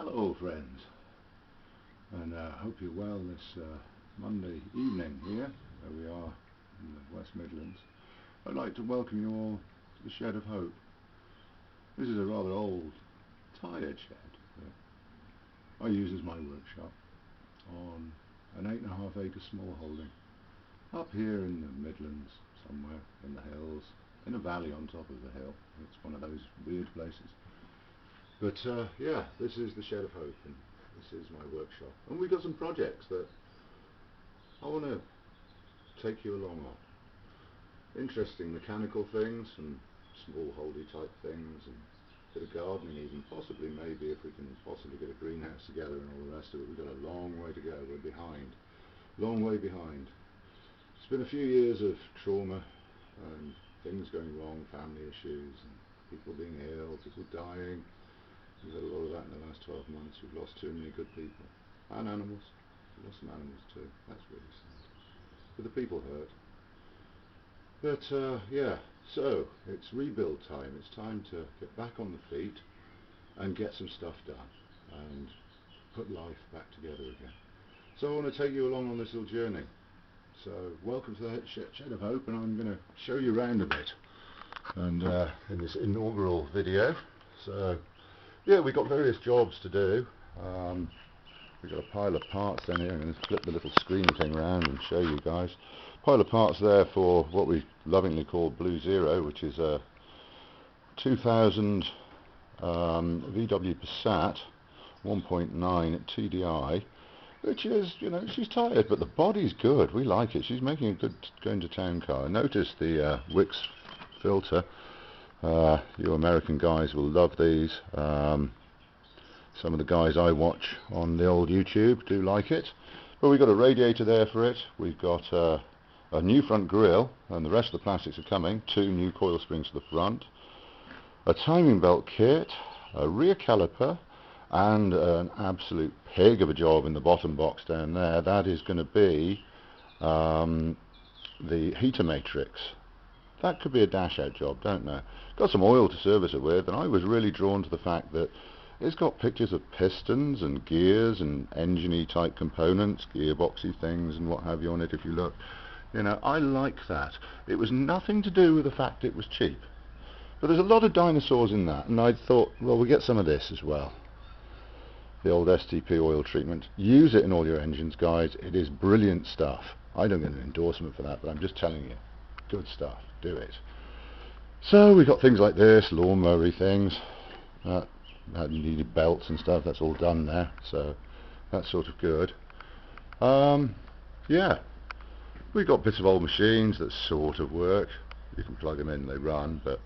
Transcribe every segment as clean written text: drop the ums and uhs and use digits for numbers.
Hello friends, and hope you're well this Monday evening here, where we are in the West Midlands. I'd like to welcome you all to the Shed of Hope. This is a rather old, tired shed that I use as my workshop on an 8.5 acre small holding up here in the Midlands, somewhere in the hills, in a valley on top of the hill. It's one of those weird places. But yeah, this is the Shed of Hope, and this is my workshop. And we've got some projects that I want to take you along on. Interesting mechanical things, some small holdy type things, and a bit of gardening even, possibly, maybe, if we can possibly get a greenhouse together and all the rest of it. We've got a long way to go, we're behind. Long way behind. It's been a few years of trauma and things going wrong, family issues, and people being ill, people dying. We've had a lot of that in the last 12 months. We've lost too many good people. And animals. We've lost some animals too. That's really sad. But the people hurt. But yeah, so it's rebuild time. It's time to get back on the feet and get some stuff done and put life back together again. So I want to take you along on this little journey. So welcome to the Shed of Hope, and I'm going to show you around a bit and in this inaugural video. So yeah, we've got various jobs to do. We've got a pile of parts down here. I'm going to flip the little screen thing around and show you guys. Pile of parts there for what we lovingly call Blue Zero, which is a 2000 VW Passat 1.9 TDI, which is, you know, she's tired, but the body's good. We like it. She's making a good going to town car. Notice the Wix filter. You American guys will love these. Some of the guys I watch on the old YouTube do like it. But we've got a radiator there for it. We've got a new front grille, and the rest of the plastics are coming. 2 new coil springs to the front, a timing belt kit, a rear caliper, and an absolute pig of a job in the bottom box down there. That is going to be the heater matrix. That could be a dash out job, don't know. Got some oil to service it with, and I was really drawn to the fact that it's got pictures of pistons and gears and engine-y type components, gearboxy things and what have you on it. If you look, you know, I like that. It was nothing to do with the fact it was cheap, but there's a lot of dinosaurs in that, and I thought, well, we'll get some of this as well. The old STP oil treatment. Use it in all your engines, guys. It is brilliant stuff. I don't get an endorsement for that, but I'm just telling you, good stuff. Do it. So we've got things like this, lawnmower things, that needed belts and stuff. That's all done there, so that's sort of good. Yeah, we've got bits of old machines that sort of work. You can plug them in, they run, but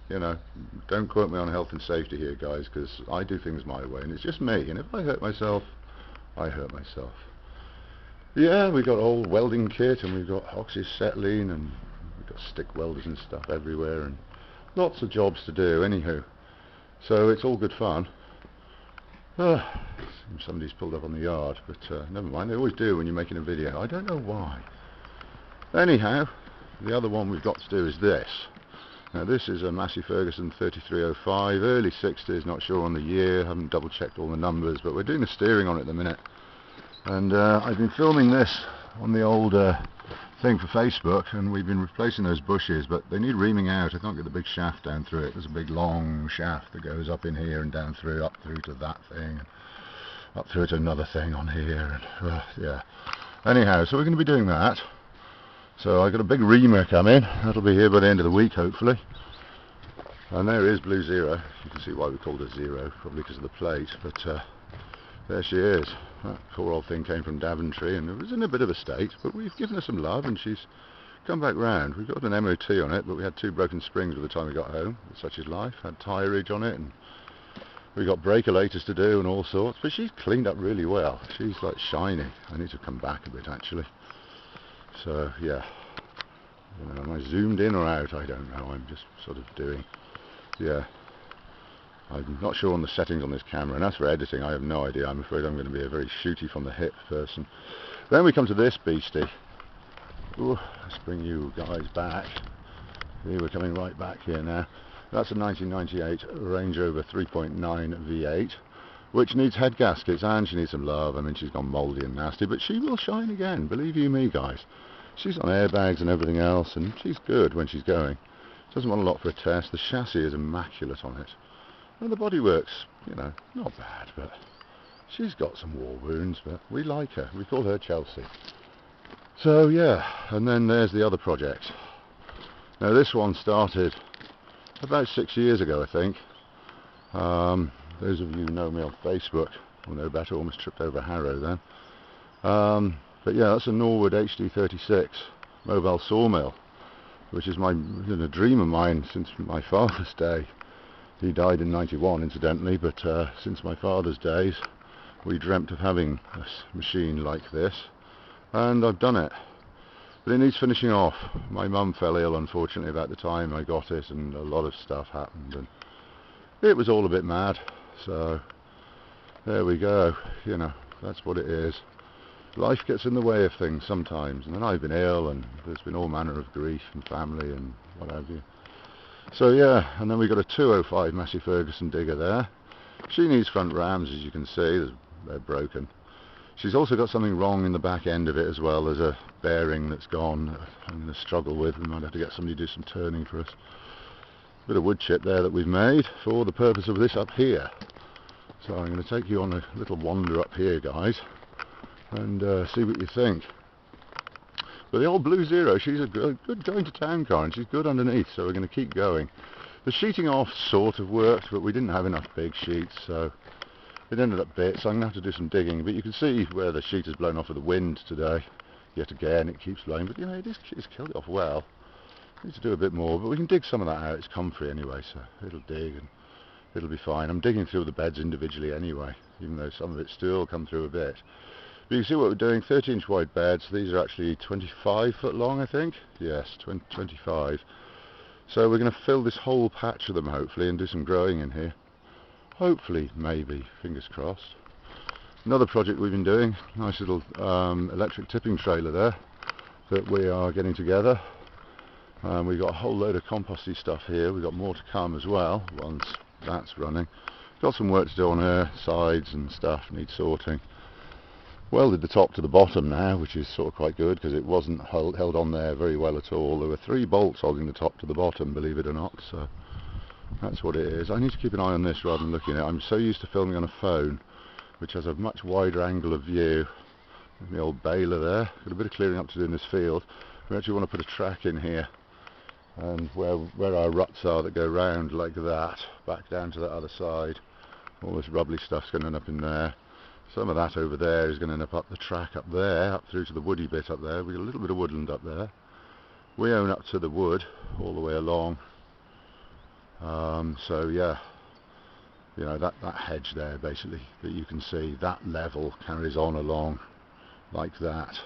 you know, don't quote me on health and safety here, guys, because I do things my way, and it's just me, and if I hurt myself, I hurt myself. Yeah, we've got old welding kit, and we've got oxyacetylene, and we've got stick welders and stuff everywhere, and lots of jobs to do anywho. So it's all good fun. Somebody's pulled up on the yard, but never mind, they always do when you're making a video. I don't know why. Anyhow, the other one we've got to do is this. Now this is a Massey Ferguson 3305, early 60s, not sure on the year, haven't double checked all the numbers, but we're doing the steering on it at the minute. And I've been filming this on the old thing for Facebook, and we've been replacing those bushes, but they need reaming out. I can't get the big shaft down through it. There's a big long shaft that goes up in here and down through, up through to that thing, up through to another thing on here, and yeah. Anyhow, so we're going to be doing that. So I've got a big reamer coming. That'll be here by the end of the week, hopefully. And there is Blue Zero. You can see why we called her Zero, probably because of the plate, but there she is. That poor old thing came from Daventry, and it was in a bit of a state, but we've given her some love, and she's come back round. We've got an MOT on it, but we had 2 broken springs by the time we got home. Such is life. Had tyreage on it, and we got brake-elators to do and all sorts, but she's cleaned up really well. She's like shiny. I need to come back a bit, actually. So yeah, am I zoomed in or out? I don't know. I'm just sort of doing, yeah. I'm not sure on the settings on this camera, and as for editing, I have no idea. I'm afraid I'm going to be a very shooty from the hip person. Then we come to this beastie. Ooh, let's bring you guys back. Here, we're coming right back here now. That's a 1998 Range Rover 3.9 V8 which needs head gaskets, and she needs some love. I mean, she's gone mouldy and nasty, but she will shine again, believe you me, guys. She's on airbags and everything else, and she's good when she's going. Doesn't want a lot for a test. The chassis is immaculate on it. And the bodywork's, you know, not bad, but she's got some war wounds, but we like her. We call her Chelsea. So, yeah, and then there's the other project. Now, this one started about 6 years ago, I think. Those of you who know me on Facebook will know better. Almost tripped over a harrow then. But yeah, that's a Norwood HD36 mobile sawmill, which is a dream of mine since my father's day. He died in '91, incidentally, but since my father's days, we dreamt of having a machine like this, and I've done it. But it needs finishing off. My mum fell ill, unfortunately, about the time I got it, and a lot of stuff happened, and it was all a bit mad. So there we go. You know, that's what it is. Life gets in the way of things sometimes, and then I've been ill, and there's been all manner of grief and family and what have you. So yeah, and then we've got a 205 Massey Ferguson digger there. She needs front rams, as you can see. They're broken. She's also got something wrong in the back end of it as well. There's a bearing that's gone. I'm going to struggle with. We might have to get somebody to do some turning for us. Bit of wood chip there that we've made for the purpose of this up here. So I'm going to take you on a little wander up here, guys, and see what you think. But the old Blue Zero, she's a good going to town car, and she's good underneath, so we're going to keep going. The sheeting off sort of worked, but we didn't have enough big sheets, so it ended up bit, so I'm going to have to do some digging. But you can see where the sheet has blown off with the wind today. Yet again, it keeps blowing, but you know, it's killed it off well. Need to do a bit more, but we can dig some of that out. It's comfrey anyway, so it'll dig and it'll be fine. I'm digging through the beds individually anyway, even though some of it still come through a bit. But you can see what we're doing. 30-inch wide beds. These are actually 25 foot long, I think. Yes, 25. So we're going to fill this whole patch of them, hopefully, and do some growing in here. Hopefully, maybe, fingers crossed. Another project we've been doing, nice little electric tipping trailer there that we are getting together. We've got a whole load of composty stuff here. We've got more to come as well once that's running. Got some work to do on her sides and stuff, needs sorting. Welded the top to the bottom now, which is sort of quite good because it wasn't held on there very well at all. There were 3 bolts holding the top to the bottom, believe it or not, so that's what it is. I need to keep an eye on this rather than looking at it. I'm so used to filming on a phone, which has a much wider angle of view. The old baler there. Got a bit of clearing up to do in this field. We actually want to put a track in here, and where our ruts are that go round like that, back down to the other side. All this rubbly stuff's going to end up in there. Some of that over there is going to end up the track up there, up through to the woody bit up there. We've got a little bit of woodland up there. We own up to the wood all the way along. So yeah, you know, that hedge there basically that you can see, that level carries on along like that,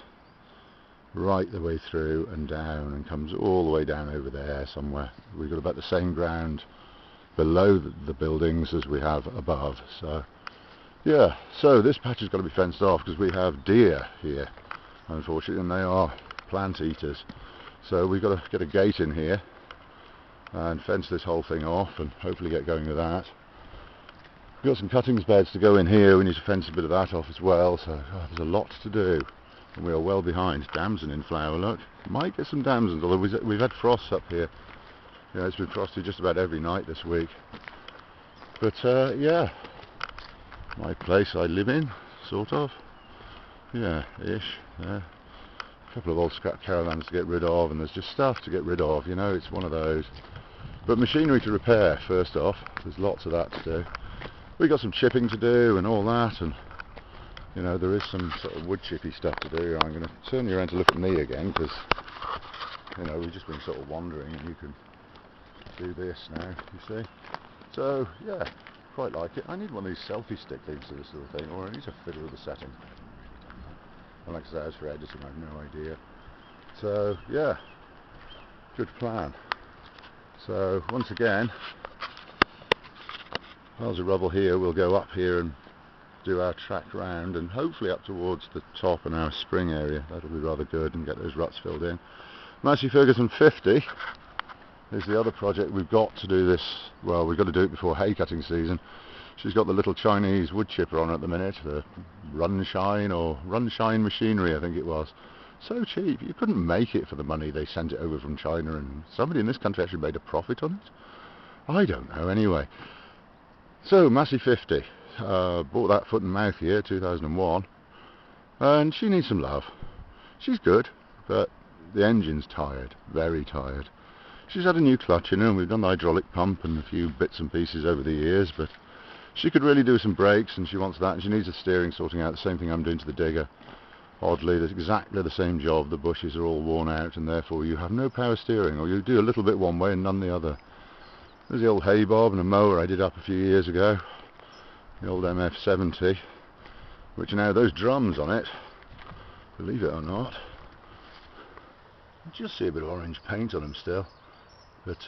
right the way through and down, and comes all the way down over there somewhere. We've got about the same ground below the buildings as we have above. So yeah, so this patch has got to be fenced off because we have deer here, unfortunately, and they are plant eaters. So we've got to get a gate in here and fence this whole thing off and hopefully get going with that. We've got some cuttings beds to go in here. We need to fence a bit of that off as well, so there's a lot to do, and we are well behind. Damson in flower, look. Might get some damsons, although we've had frosts up here. You know, it's been frosty just about every night this week. But yeah, my place I live in, sort of. Yeah, ish. Yeah. A couple of old scrap caravans to get rid of, and there's just stuff to get rid of, you know, it's one of those. But machinery to repair, first off. There's lots of that to do. We've got some chipping to do and all that, and you know, there is some sort of wood chippy stuff to do. I'm going to turn you around to look at me again, because you know, we've just been sort of wandering, and you can do this now, you see. So yeah, quite like it. I need one of these selfie stick things for this sort of thing, or I need to fiddle with the setting. And like I said, as for editing, I have no idea. So yeah, good plan. So once again, piles of rubble here. We'll go up here and do our track round, and hopefully up towards the top and our spring area. That'll be rather good, and get those ruts filled in. Massey Ferguson 50 is the other project we've got to do this. Well, we've got to do it before hay cutting season. She's got the little Chinese wood chipper on at the minute, the Runshine machinery, I think it was. So cheap, you couldn't make it for the money they sent it over from China, and somebody in this country actually made a profit on it? I don't know, anyway. So, Massey 50, bought that foot and mouth year, 2001, and she needs some love. She's good, but the engine's tired, very tired. She's had a new clutch in her, and we've done the hydraulic pump and a few bits and pieces over the years, but she could really do some brakes, and she wants that, and she needs the steering sorting out, the same thing I'm doing to the digger. Oddly, it's exactly the same job. The bushes are all worn out, and therefore you have no power steering, or you do a little bit one way and none the other. There's the old hay bob and a mower I did up a few years ago, the old MF70, which now those drums on it, believe it or not, you just see a bit of orange paint on them still, but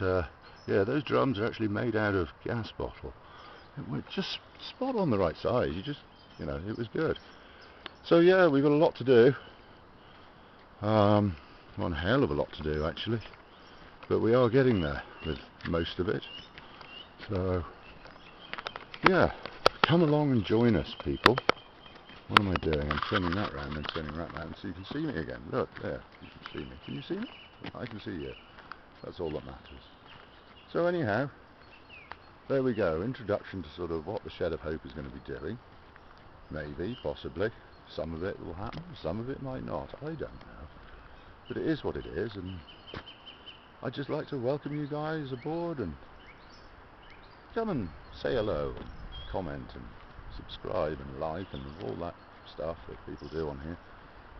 yeah, those drums are actually made out of gas bottle. It was just spot on the right size. It was good. So yeah, we've got a lot to do. One hell of a lot to do actually, but we are getting there with most of it. So yeah, come along and join us, people. What am I doing? I'm turning that round and turning that round so you can see me again. Look, there, you can see me. Can you see me? I can see you. That's all that matters. So anyhow, there we go. Introduction to sort of what the Shed of Hope is going to be doing. Maybe, possibly. Some of it will happen, some of it might not. I don't know. But it is what it is, and I'd just like to welcome you guys aboard and come and say hello and comment and subscribe and like and all that stuff that people do on here.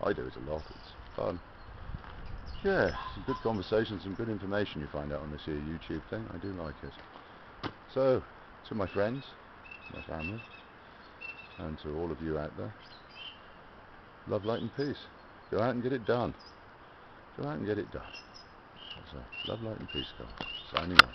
I do it a lot. It's fun. Yeah, some good conversations, some good information you find out on this here YouTube thing. I do like it. So, to my friends, my family, and to all of you out there, love, light and peace. Go out and get it done. Go out and get it done. So, love, light and peace, guys. Signing off.